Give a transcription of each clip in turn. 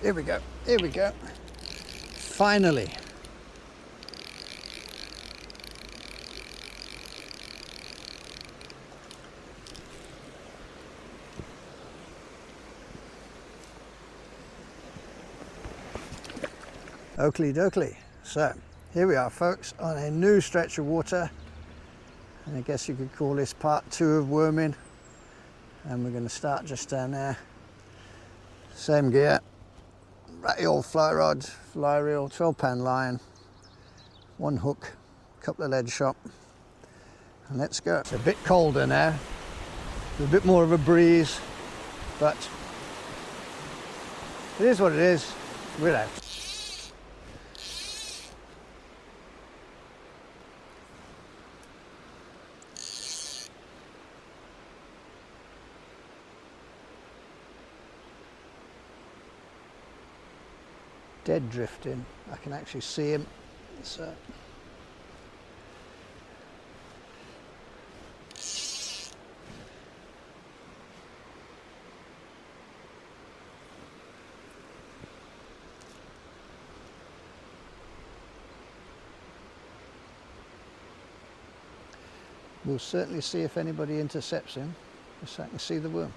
Here we go, here we go. Finally. Oakley dokley. So here we are, folks, on a new stretch of water, and I guess you could call this part 2 of worming. And we're going to start just down there. Same gear, ratty old fly rod, fly reel, 12-pound line, 1 hook, couple of lead shot, and let's go. It's a bit colder now, a bit more of a breeze, but it is what it is. We're out. Dead drifting. I can actually see him. So we'll certainly see if anybody intercepts him, just so I can see the worm.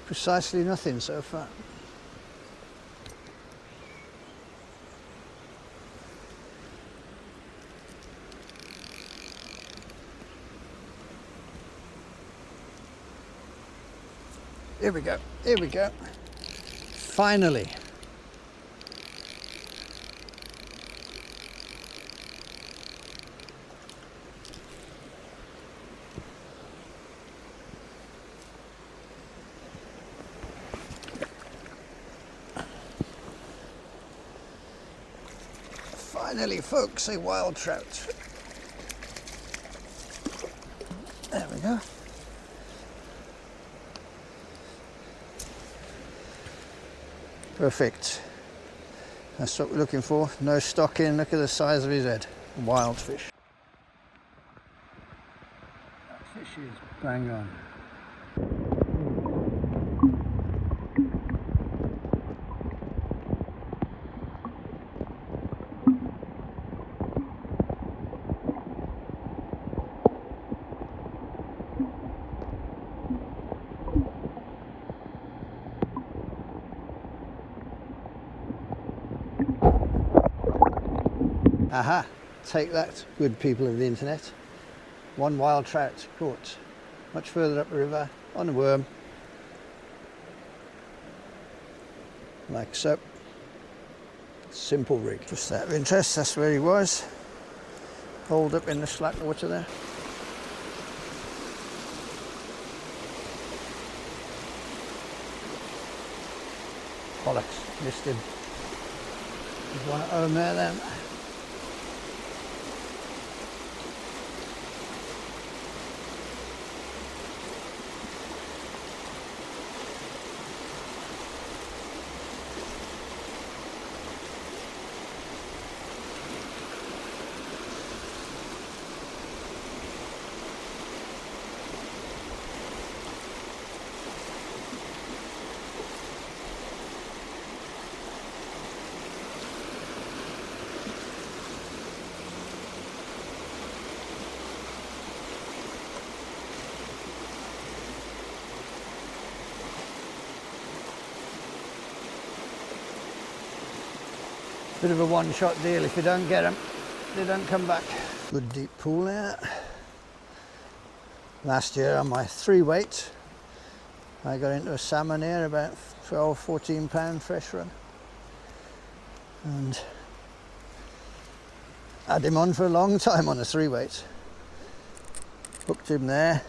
Precisely nothing so far. Here we go, here we go. Finally. Finally, folks, a wild trout. There we go. Perfect. That's what we're looking for. No stocking. Look at the size of his head. Wild fish. That fish is bang on. Aha, take that, good people of the internet. 1 wild trout caught much further up the river on a worm, like so. Simple rig. Just out of interest, that's where he was, holed up in the slack water there. Bollocks, missed him. There's one at home there then. Bit of a one-shot deal. If you don't get them, they don't come back. Good deep pool there. Last year on my 3 weight, I got into a salmon here, about 12, 14 pound fresh run. And had him on for a long time on a 3 weight. Hooked him there.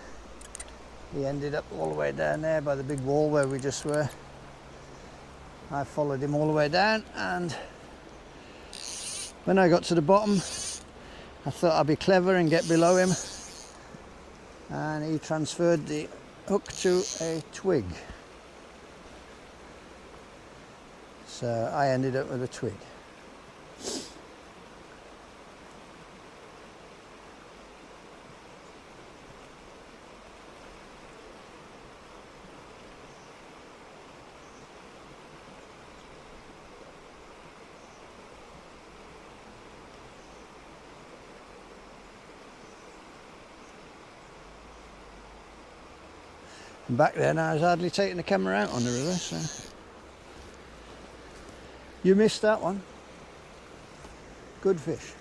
He ended up all the way down there by the big wall where we just were. I followed him all the way down, and when I got to the bottom, I thought I'd be clever and get below him, and he transferred the hook to a twig. So I ended up with a twig. And back then I was hardly taking the camera out on the river, so you missed that one. Good fish.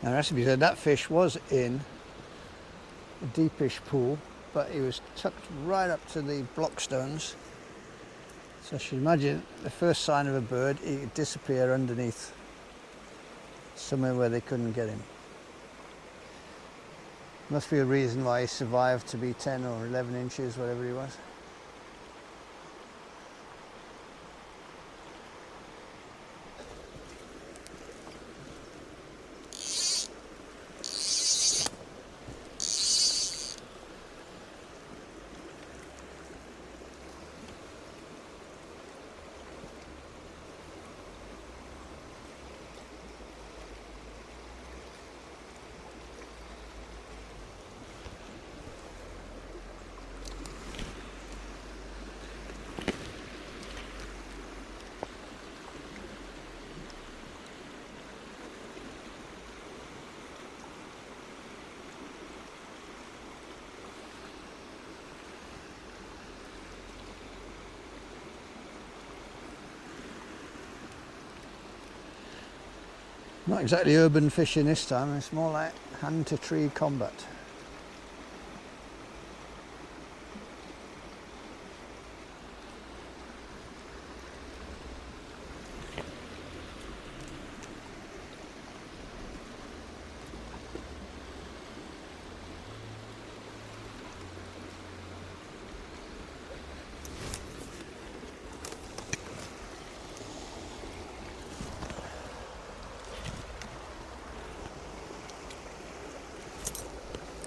Now, the recipe said that fish was in a deepish pool, but he was tucked right up to the block stones. So you should imagine the first sign of a bird, he could disappear underneath, somewhere where they couldn't get him. Must be a reason why he survived to be 10 or 11 inches, whatever he was. Not exactly urban fishing this time, it's more like hand-to-tree combat.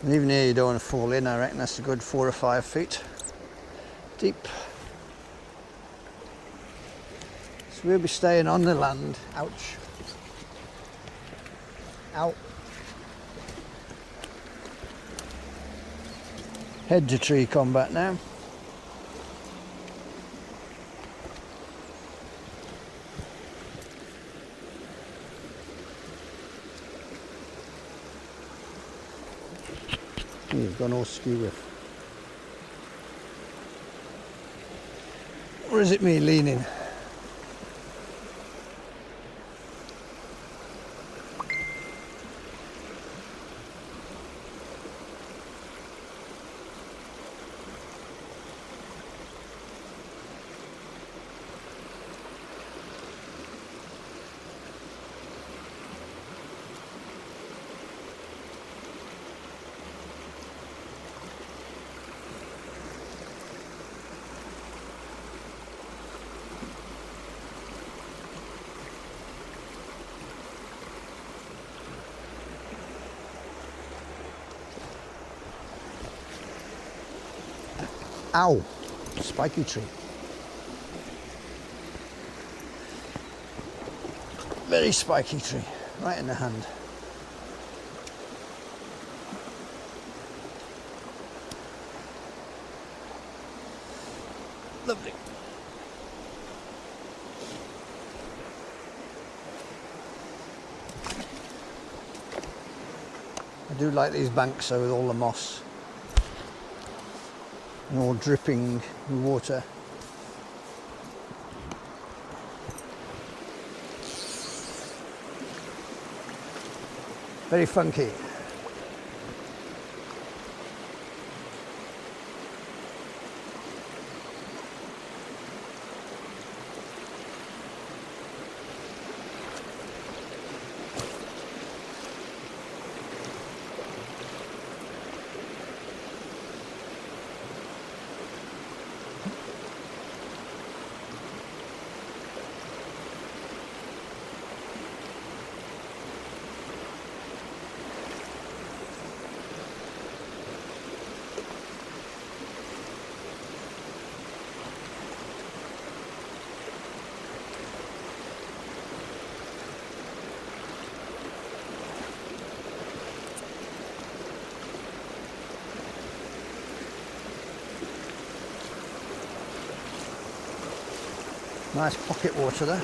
And even here you don't want to fall in, I reckon that's a good 4 or 5 feet deep. So we'll be staying on the land. Ouch. Ow. Head to tree combat now. You've gone all skew with. Or is it me leaning? Ow! Spiky tree. Very spiky tree. right in the hand. Lovely. I do like these banks though, with all the moss and all dripping with water. Very funky. Nice pocket water there.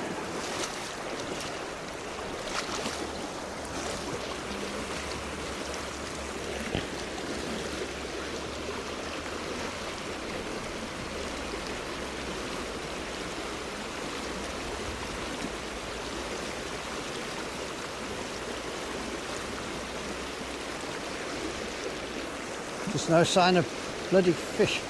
Just no sign of bloody fish.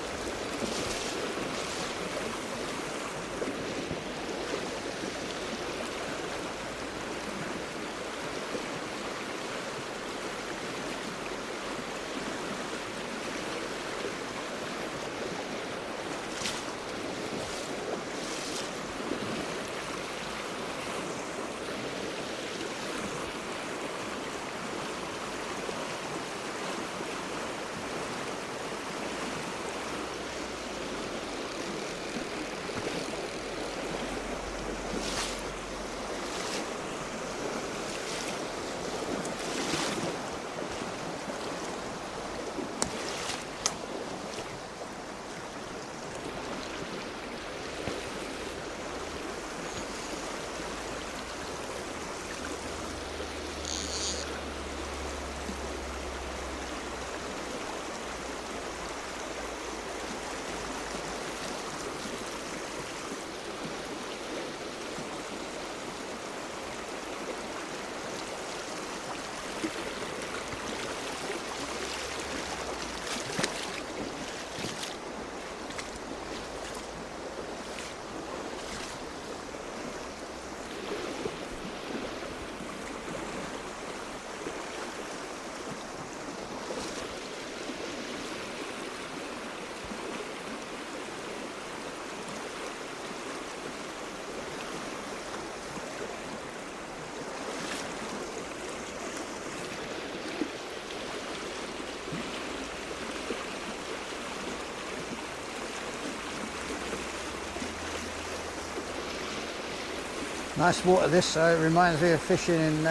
Nice water this, so it reminds me of fishing in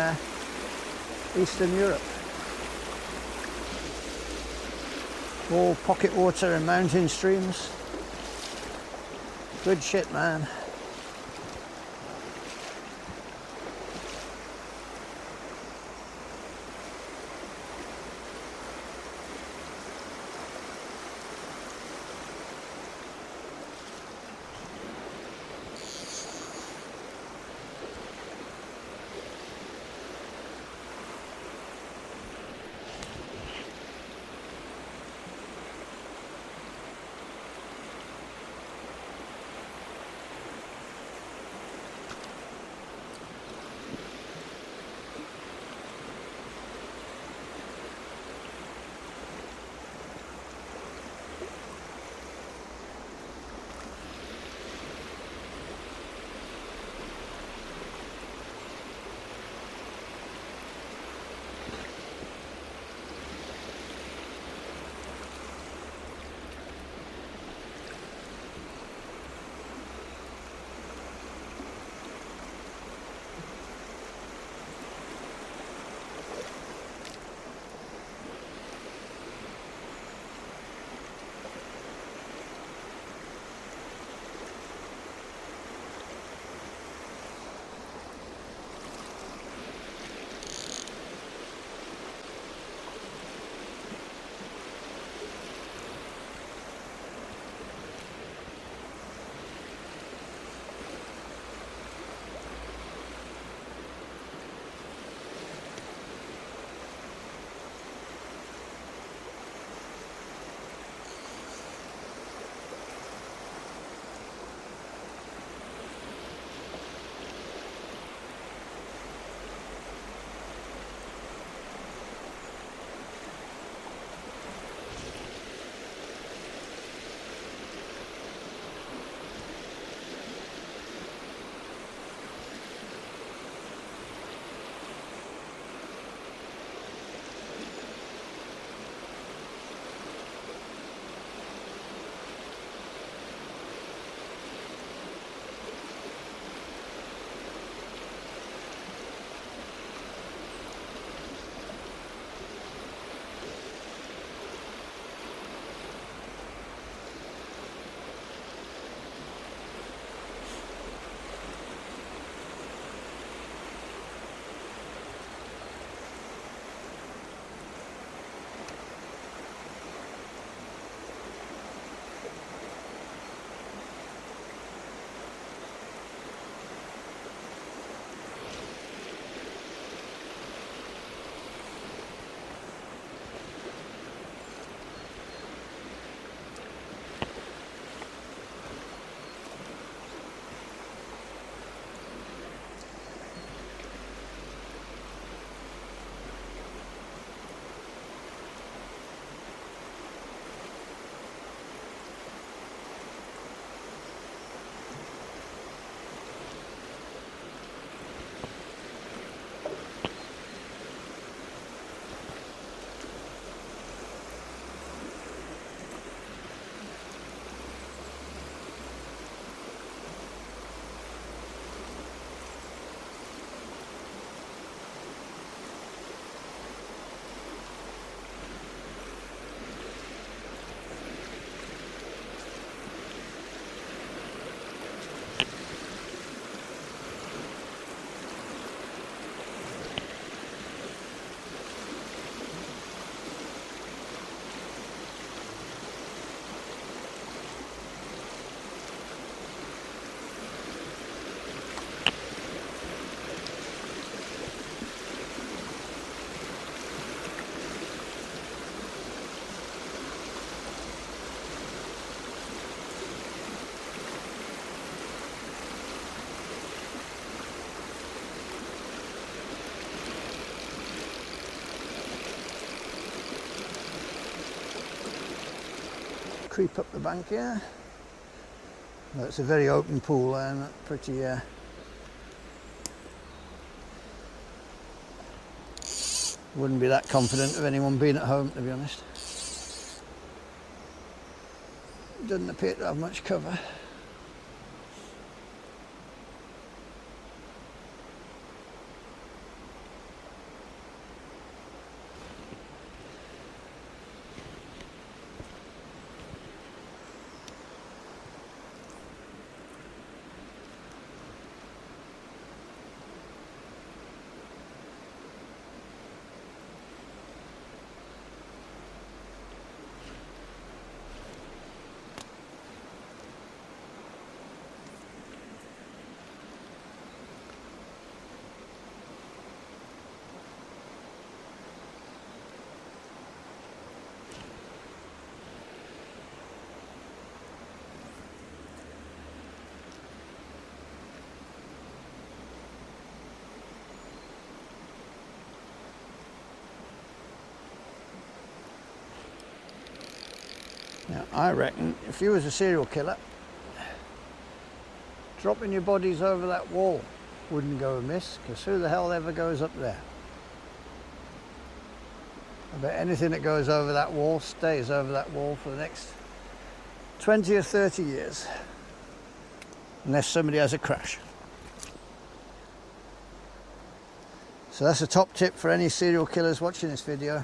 Eastern Europe. All pocket water and mountain streams. Good shit, man. creep up the bank here. Well, it's a very open pool and pretty wouldn't be that confident of anyone being at home, to be honest. Doesn't appear to have much cover. Now, I reckon if you was a serial killer, dropping your bodies over that wall wouldn't go amiss, because who the hell ever goes up there? I bet anything that goes over that wall stays over that wall for the next 20 or 30 years, unless somebody has a crash. So that's a top tip for any serial killers watching this video.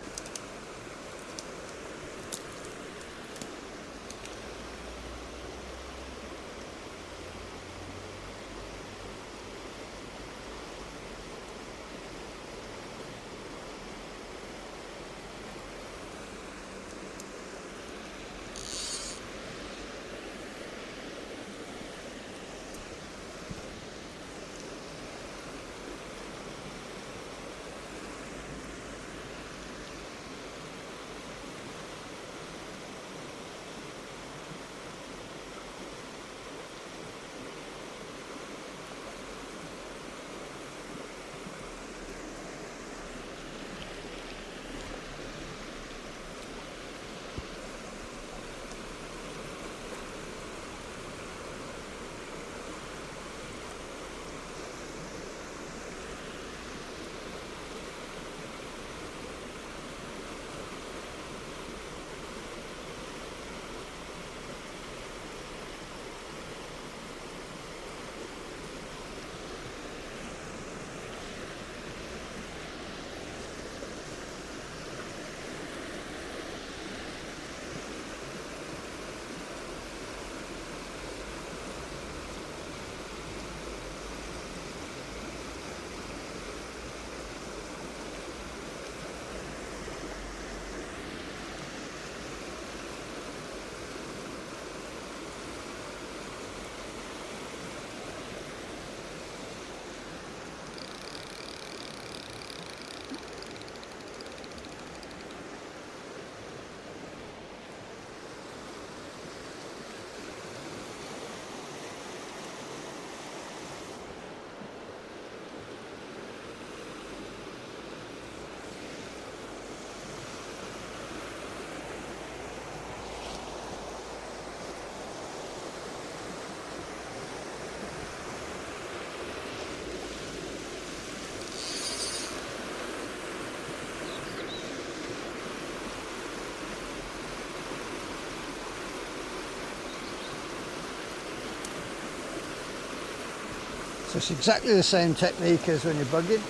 So it's exactly the same technique as when you're bugging,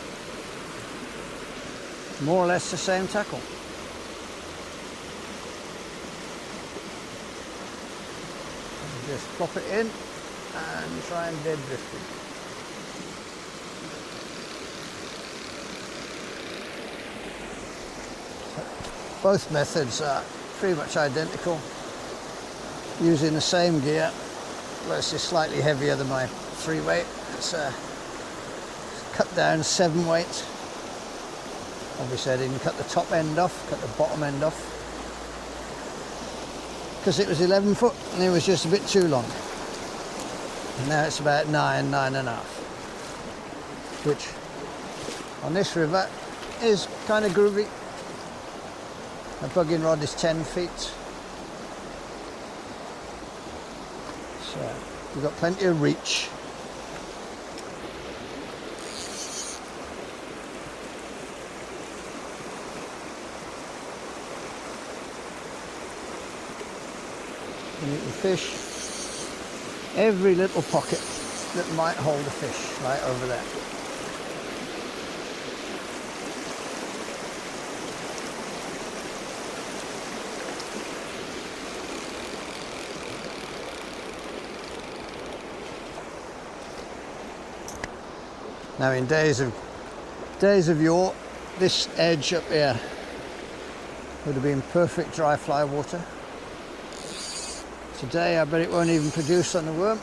more or less the same tackle. Just plop it in and try and dead drift it. Both methods are pretty much identical, using the same gear. Well, it's just slightly heavier than my 3 weight. It's cut down 7 weights. Obviously I didn't cut the top end off, cut the bottom end off, because it was 11 foot and it was just a bit too long. And now it's about 9.5, which on this river is kind of groovy. A bugging rod is 10 feet. So we've got plenty of reach. And you can fish every little pocket that might hold a fish right over there. Now in days of yore, this edge up here would have been perfect dry fly water. Today I bet it won't even produce on the worm.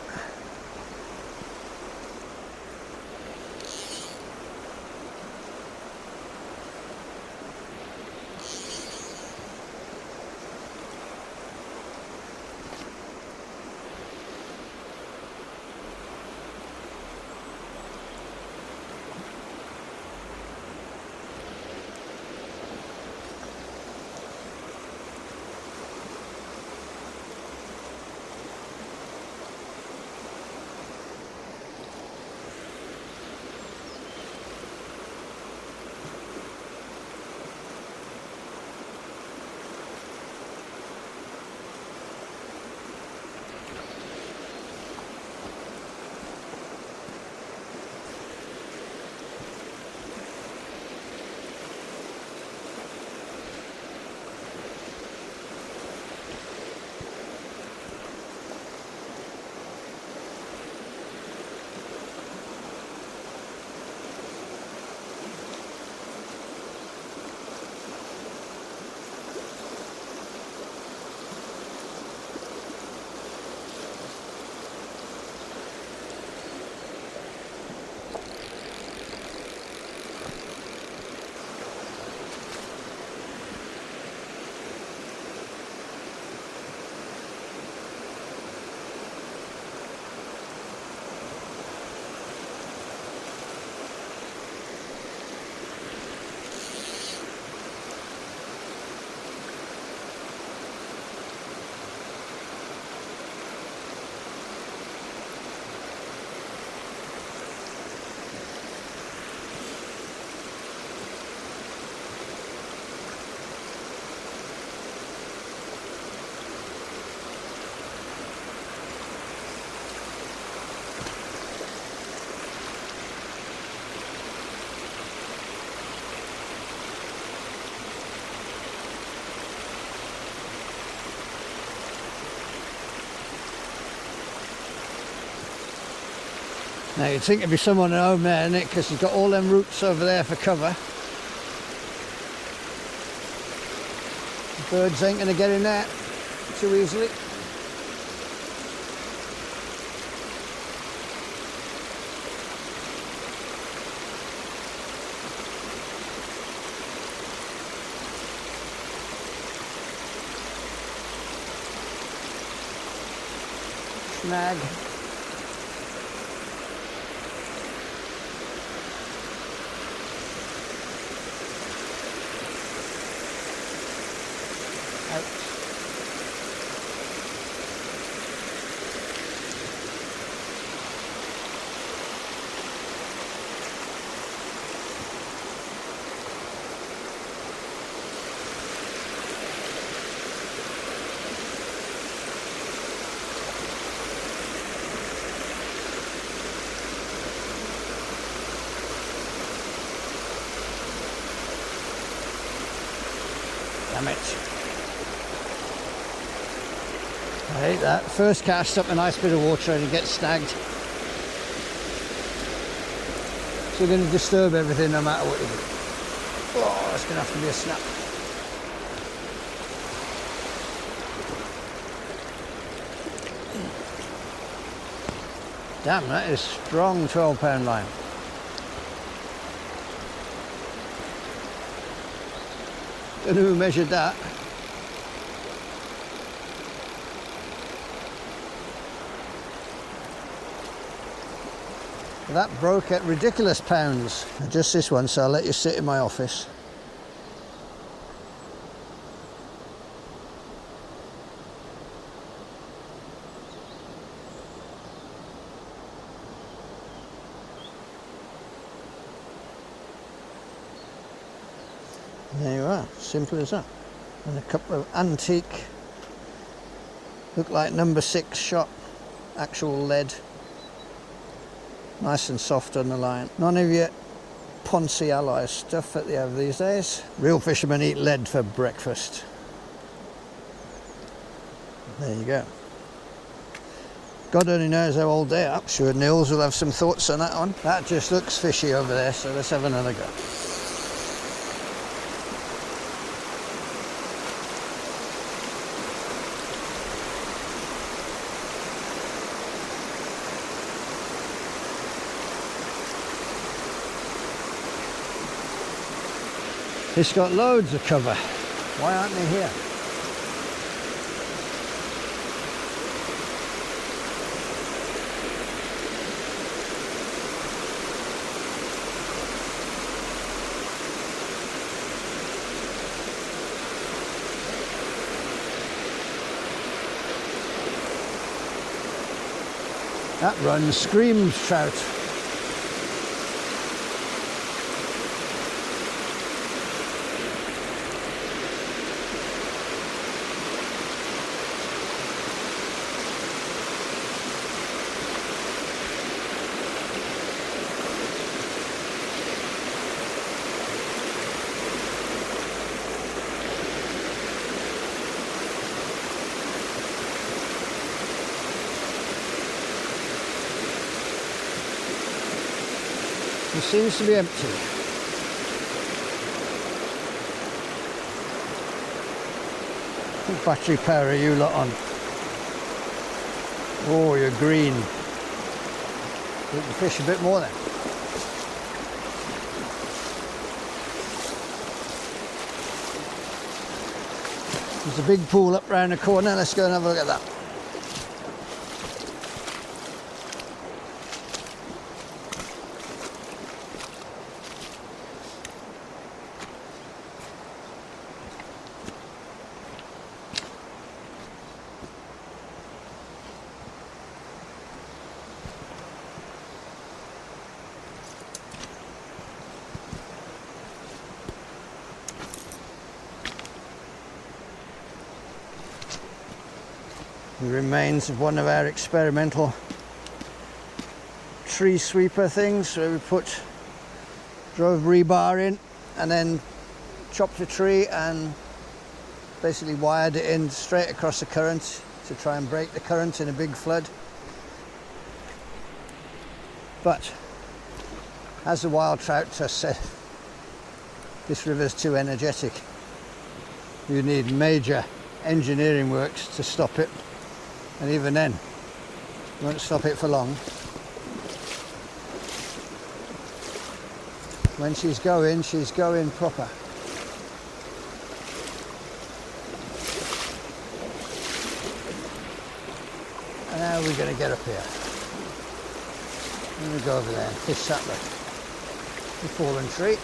Now you'd think there'd be someone at home there, innit? Because he's got all them roots over there for cover. The birds ain't going to get in there too easily. Snag. Damn it. I hate that. First cast up a nice bit of water and it gets snagged. So you're going to disturb everything no matter what you do. Oh, it's going to have to be a snap. Damn, that is strong 12-pound line. Don't know who measured that. That broke at ridiculous pounds. Just this one, so I'll let you sit in my office. There you are, simple as that. And a couple of antique, look like number 6 shot, actual lead. Nice and soft on the line. None of your Ponzi alloy stuff that they have these days. Real fishermen eat lead for breakfast. There you go. God only knows how old they are. Sure Nils will have some thoughts on that one. That just looks fishy over there, so let's have another go. It's got loads of cover. Why aren't they here? That run screams trout. It seems to be empty. What battery power are you lot on? Oh, you're green. You can fish a bit more then. There's a big pool up round the corner. Let's go and have a look at that. The remains of one of our experimental tree sweeper things where we drove rebar in and then chopped a tree and basically wired it in straight across the current to try and break the current in a big flood. But as the wild trout just said, this river's too energetic. You need major engineering works to stop it. And even then, you won't stop it for long. When she's going proper. And how are we going to get up here? Let me go over there and fish that way. The fallen tree.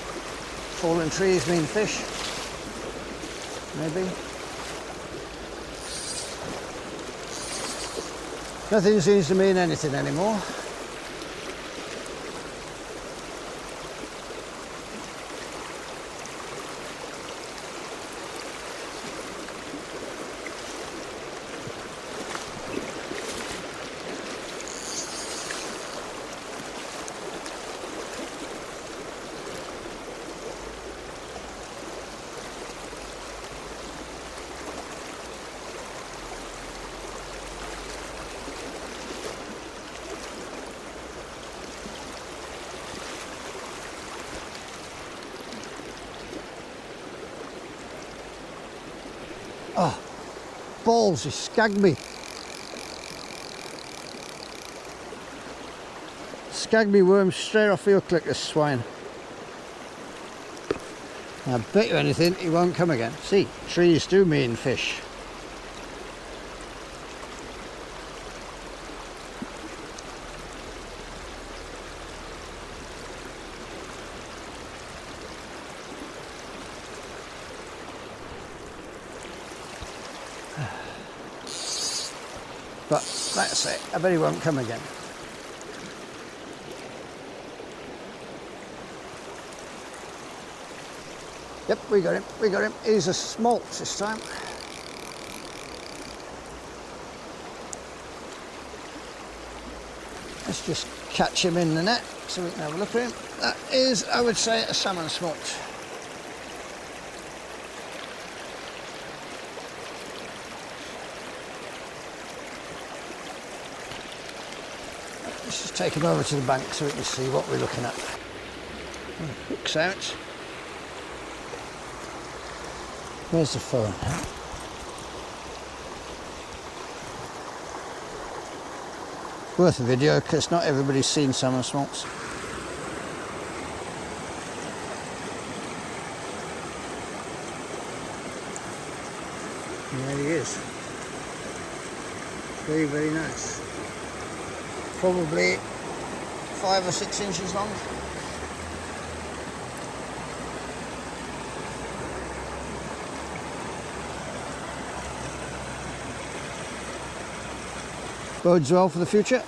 Fallen trees mean fish. Maybe. Nothing seems to mean anything anymore. Oh, balls, he skagged me. Skagged me worm straight off the hook like this swine. I bet you anything, he won't come again. See, trees do mean fish. But that's it, I bet he won't come again. Yep, we got him, we got him. He's a smolt this time. Let's just catch him in the net so we can have a look at him. That is, I would say, a salmon smolt. Let's just take him over to the bank so we can see what we're looking at. Hook's out. Where's the phone? Worth a video because not everybody's seen salmon smolts. And there he is. Very, very nice. Probably 5 or 6 inches long. Bodes well for the future.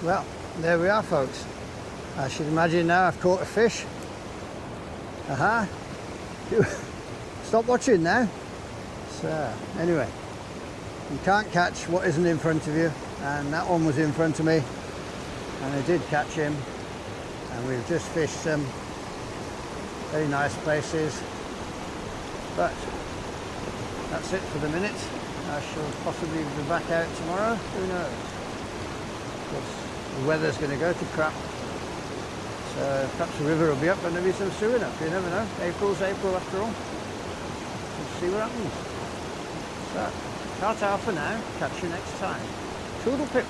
Well, there we are, folks. As you can imagine now, I've caught a fish. Stop watching now. So anyway, you can't catch what isn't in front of you, and that one was in front of me and I did catch him, and we've just fished some very nice places, but that's it for the minute. I shall possibly be back out tomorrow, who knows. The weather's going to go to crap, so perhaps the river will be up and there'll be some sewing up, you never know. April's April after all. We'll see what happens. So, ta-ta for now, catch you next time. Toodle pip.